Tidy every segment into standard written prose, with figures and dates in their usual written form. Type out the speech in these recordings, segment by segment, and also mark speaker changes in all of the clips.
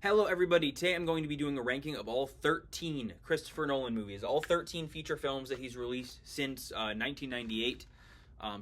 Speaker 1: Hello everybody, today I'm going to be doing a ranking of all 13 Christopher Nolan movies, all 13 feature films that he's released since 1998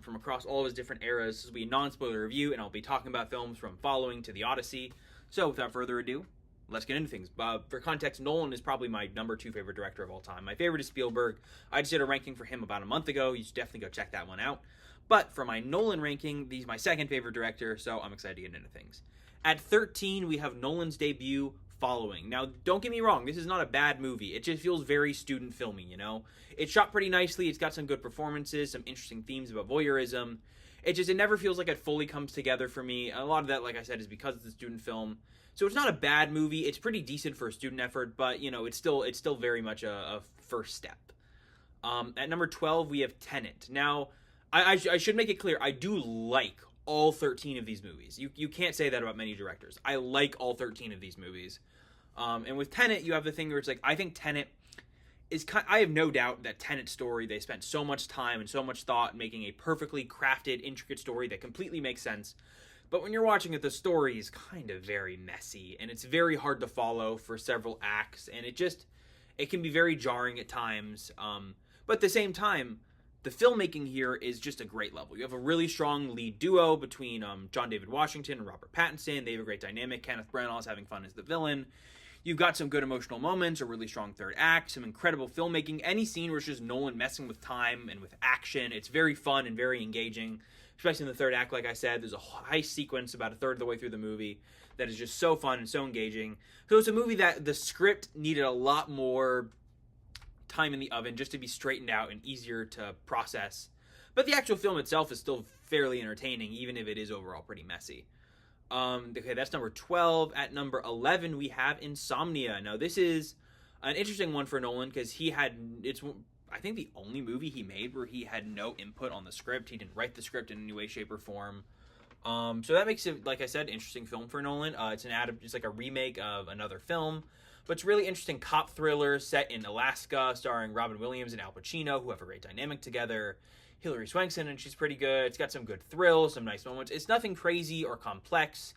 Speaker 1: from across all of his different eras. This will be a non-spoiler review and I'll be talking about films from Following to The Odyssey. So without further ado, let's get into things. For context, Nolan is probably my number 2 favorite director of all time. My favorite is Spielberg. I just did a ranking for him about a month ago. You should definitely go check that one out. But for my Nolan ranking, he's my second favorite director, so I'm excited to get into things. At 13, we have Nolan's debut, Following. Now, don't get me wrong, this is not a bad movie. It just feels very student filmy, you know? It's shot pretty nicely, it's got some good performances, some interesting themes about voyeurism. It never feels like it fully comes together for me. A lot of that, like I said, is because it's a student film. So it's not a bad movie, it's pretty decent for a student effort, but, you know, it's still very much a first step. At number 12, we have Tenet. Now, I should make it clear, I do like all 13 of these movies. You can't say that about many directors. I like all 13 of these movies. And with Tenet, you have the thing where it's like, I think Tenet is I have no doubt that Tenet's story, they spent so much time and so much thought making a perfectly crafted, intricate story that completely makes sense. But when you're watching it, the story is kind of very messy, and it's very hard to follow for several acts, and it can be very jarring at times. But at the same time, the filmmaking here is just a great level. You have a really strong lead duo between John David Washington and Robert Pattinson. They have a great dynamic. Kenneth Branagh is having fun as the villain. You've got some good emotional moments, a really strong third act, some incredible filmmaking. Any scene where it's just Nolan messing with time and with action, it's very fun and very engaging, especially in the third act. Like I said, there's a heist sequence about a third of the way through the movie that is just so fun and so engaging. So it's a movie that the script needed a lot more time in the oven just to be straightened out and easier to process. But the actual film itself is still fairly entertaining, even if it is overall pretty messy. Okay, that's number 12. At number 11, we have Insomnia. Now, this is an interesting one for Nolan because it's I think the only movie he made where he had no input on the script. He didn't write the script in any way, shape, or form. So that makes it, like I said, an interesting film for Nolan. It's like a remake of another film. But it's a really interesting cop thriller set in Alaska, starring Robin Williams and Al Pacino, who have a great dynamic together. Hilary Swank, and she's pretty good. It's got some good thrills, some nice moments. It's nothing crazy or complex.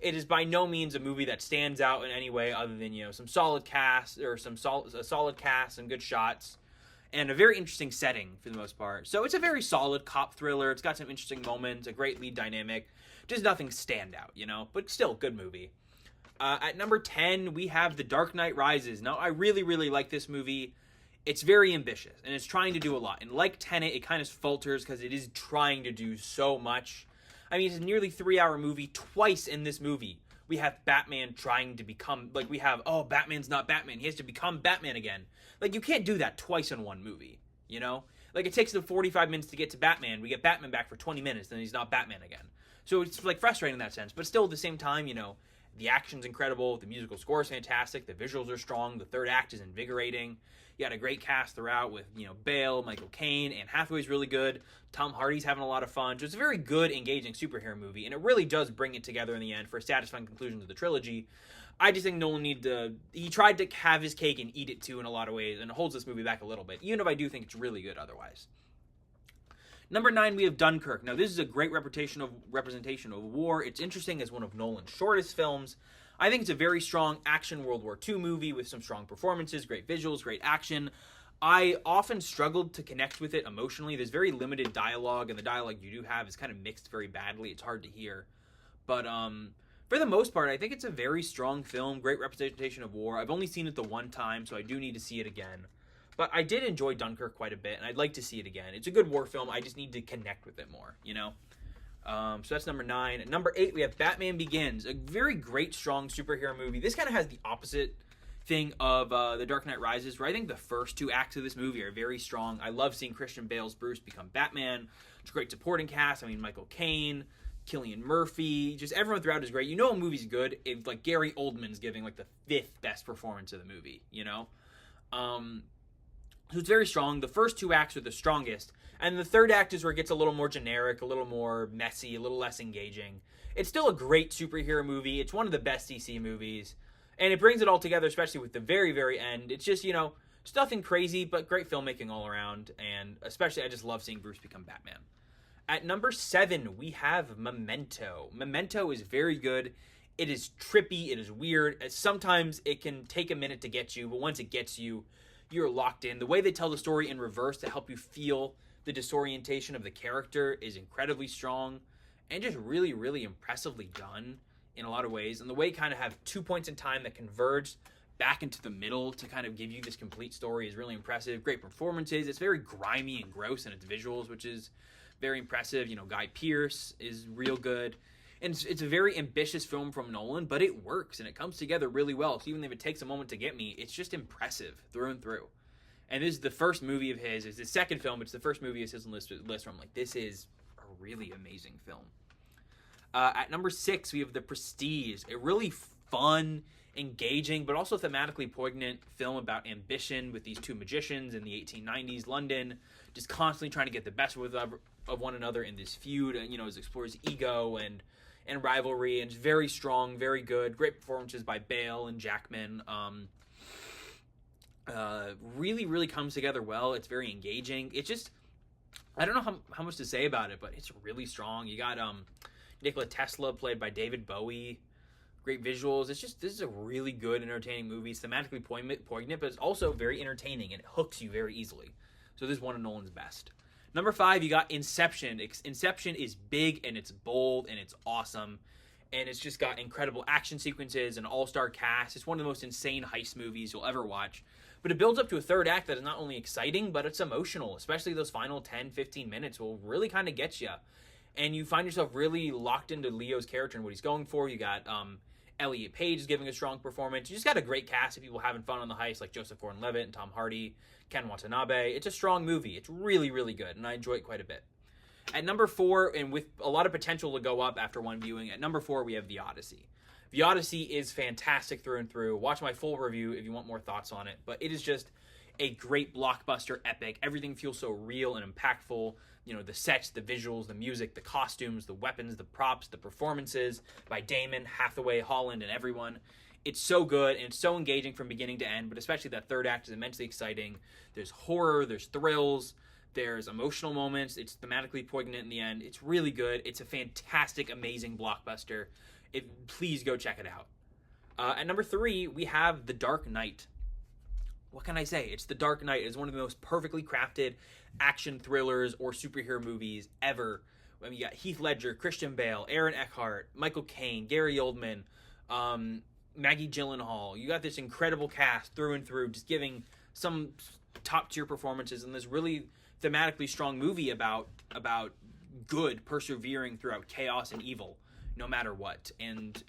Speaker 1: It is by no means a movie that stands out in any way other than, you know, some solid cast, or a solid cast, some good shots, and a very interesting setting for the most part. So it's a very solid cop thriller. It's got some interesting moments, a great lead dynamic. Just nothing stand out, you know, but still, good movie. At number 10, we have The Dark Knight Rises. Now, I really, really like this movie. It's very ambitious, and it's trying to do a lot. And like Tenet, it kind of falters because it is trying to do so much. I mean, it's a nearly 3-hour movie. Twice in this movie, we have Batman trying to become, Batman's not Batman. He has to become Batman again. Like, you can't do that twice in one movie, you know? Like, it takes them 45 minutes to get to Batman. We get Batman back for 20 minutes, then he's not Batman again. So it's, like, frustrating in that sense. But still, at the same time, you know, the action's incredible, the musical score is fantastic, the visuals are strong, the third act is invigorating. You got a great cast throughout with, you know, Bale, Michael Caine, Anne Hathaway's really good. Tom Hardy's having a lot of fun. So it's a very good, engaging superhero movie, and it really does bring it together in the end for a satisfying conclusion to the trilogy. I just think Nolan he tried to have his cake and eat it too in a lot of ways, and it holds this movie back a little bit, even if I do think it's really good otherwise. Number 9, we have Dunkirk. Now, this is a great representation of war. It's interesting as one of Nolan's shortest films. I think it's a very strong action World War II movie with some strong performances, great visuals, great action. I often struggled to connect with it emotionally. There's very limited dialogue, and the dialogue you do have is kind of mixed very badly. It's hard to hear. But for the most part, I think it's a very strong film, great representation of war. I've only seen it the one time, so I do need to see it again. But I did enjoy Dunkirk quite a bit, and I'd like to see it again. It's a good war film. I just need to connect with it more, you know? So that's number 9. At number 8, we have Batman Begins, a very great, strong superhero movie. This kind of has the opposite thing of The Dark Knight Rises, where I think the first 2 acts of this movie are very strong. I love seeing Christian Bale's Bruce become Batman. It's a great supporting cast. I mean, Michael Caine, Cillian Murphy, just everyone throughout is great. You know a movie's good if, like, Gary Oldman's giving, like, the 5th best performance of the movie, you know? So it's very strong. The first 2 acts are the strongest. And the third act is where it gets a little more generic, a little more messy, a little less engaging. It's still a great superhero movie. It's one of the best DC movies. And it brings it all together, especially with the very, very end. It's just, you know, it's nothing crazy, but great filmmaking all around. And especially, I just love seeing Bruce become Batman. At number 7, we have Memento. Memento is very good. It is trippy, it is weird. Sometimes it can take a minute to get you, but once it gets you, you're locked in. The way they tell the story in reverse to help you feel the disorientation of the character is incredibly strong and just really, really impressively done in a lot of ways. And the way you kind of have 2 points in time that converge back into the middle to kind of give you this complete story is really impressive. Great performances. It's very grimy and gross in its visuals, which is very impressive. You know, Guy Pearce is real good. And it's a very ambitious film from Nolan, but it works and it comes together really well. So even if it takes a moment to get me, it's just impressive through and through. And this is the first movie of his. It's his second film. It's the first movie of his list where I'm like, this is a really amazing film. At number 6, we have The Prestige. A really fun, engaging, but also thematically poignant film about ambition with these two magicians in the 1890s London, just constantly trying to get the best of one another in this feud. And, you know, it explores ego and rivalry, and it's very strong, very good. Great performances by Bale and Jackman. Really, really comes together well. It's very engaging. It's just, I don't know how much to say about it, but it's really strong. You got Nikola Tesla played by David Bowie. Great visuals. This is a really good, entertaining movie. It's thematically poignant, but it's also very entertaining, and it hooks you very easily. So this is one of Nolan's best. Number 5, you got Inception. Inception is big, and it's bold, and it's awesome. And it's just got incredible action sequences, an all-star cast. It's one of the most insane heist movies you'll ever watch. But it builds up to a third act that is not only exciting, but it's emotional. Especially those final 10, 15 minutes will really kind of get you. And you find yourself really locked into Leo's character and what he's going for. You got Elliot Page is giving a strong performance. You just got a great cast of people having fun on the heist, like Joseph Gordon-Levitt and Tom Hardy, Ken Watanabe. It's a strong movie. It's really, really good, and I enjoy it quite a bit. At number 4, and with a lot of potential to go up after one viewing, at number 4, we have The Odyssey. The Odyssey is fantastic through and through. Watch my full review if you want more thoughts on it, but it is just a great blockbuster epic. Everything feels so real and impactful. You know, the sets, the visuals, the music, the costumes, the weapons, the props, the performances by Damon, Hathaway, Holland, and everyone. It's so good, and it's so engaging from beginning to end, but especially that third act is immensely exciting. There's horror, there's thrills, there's emotional moments. It's thematically poignant in the end. It's really good. It's a fantastic, amazing blockbuster. Please go check it out. At number 3, we have The Dark Knight. What can I say? It's The Dark Knight. It's one of the most perfectly crafted action thrillers or superhero movies ever. I mean, you got Heath Ledger, Christian Bale, Aaron Eckhart, Michael Caine, Gary Oldman, Maggie Gyllenhaal. You got this incredible cast through and through, just giving some top-tier performances in this really thematically strong movie about good persevering throughout chaos and evil, no matter what. And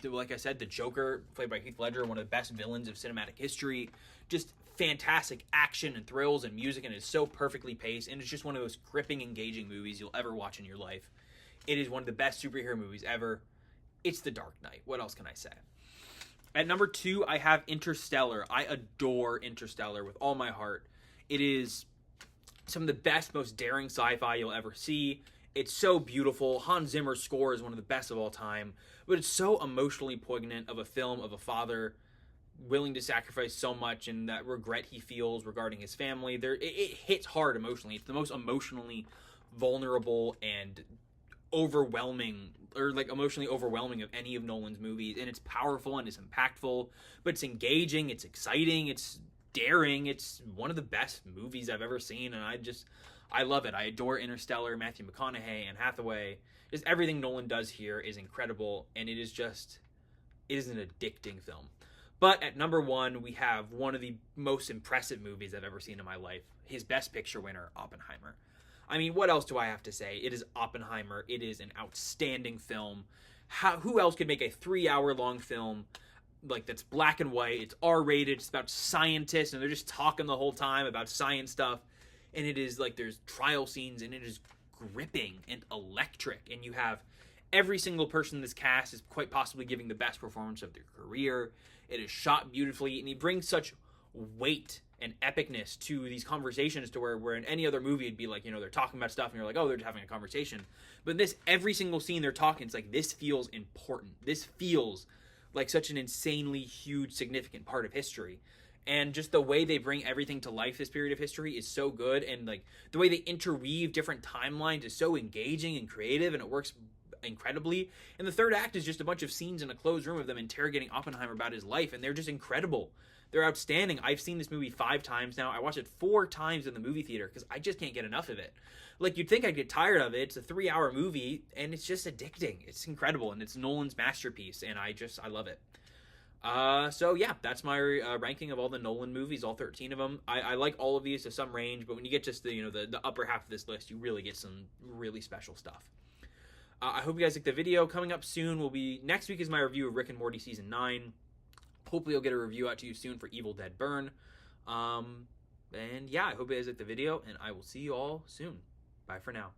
Speaker 1: like I said, the Joker, played by Heath Ledger, one of the best villains of cinematic history. Just fantastic action and thrills and music, and it's so perfectly paced, and it's just one of those gripping, engaging movies you'll ever watch in your life. It is one of the best superhero movies ever. It's The Dark Knight. What else can I say? At number 2, I have Interstellar. I adore Interstellar with all my heart. It is some of the best, most daring sci-fi you'll ever see. It's so beautiful. Hans Zimmer's score is one of the best of all time, but it's so emotionally poignant of a film of a father willing to sacrifice so much and that regret he feels regarding his family. It hits hard emotionally. It's the most emotionally vulnerable and overwhelming, or like emotionally overwhelming of any of Nolan's movies, and it's powerful and it's impactful, but it's engaging, it's exciting, it's daring. It's one of the best movies I've ever seen, and I love it. I adore Interstellar, Matthew McConaughey, and Hathaway. Just everything Nolan does here is incredible, and it is an addicting film. But at number 1, we have one of the most impressive movies I've ever seen in my life. His Best Picture winner, Oppenheimer. I mean, what else do I have to say? It is Oppenheimer. It is an outstanding film. Who else could make a 3-hour-long film like that's black and white? It's R-rated. It's about scientists, and they're just talking the whole time about science stuff. And it is like there's trial scenes, and it is gripping and electric. And you have every single person in this cast is quite possibly giving the best performance of their career. It is shot beautifully, and he brings such weight and epicness to these conversations to where in any other movie it'd be like, you know, they're talking about stuff and you're like, oh, they're just having a conversation. But in this, every single scene they're talking, it's like, this feels important. This feels like such an insanely huge, significant part of history. And just the way they bring everything to life this period of history is so good, and like the way they interweave different timelines is so engaging and creative, and it works incredibly. And the third act is just a bunch of scenes in a closed room of them interrogating Oppenheimer about his life, and they're just incredible. They're outstanding. I've seen this movie 5 times now. I watched it 4 times in the movie theater because I just can't get enough of it. Like, you'd think I'd get tired of it. It's a 3-hour movie, and it's just addicting. It's incredible, and it's Nolan's masterpiece, and I love it. So yeah, that's my ranking of all the Nolan movies, all 13 of them. I like all of these to some range, but when you get just the upper half of this list, you really get some really special stuff. I hope you guys like the video. Coming up soon will be, next week is my review of Rick and Morty Season 9. Hopefully I'll get a review out to you soon for Evil Dead Burn. And yeah, I hope you guys like the video, and I will see you all soon. Bye for now.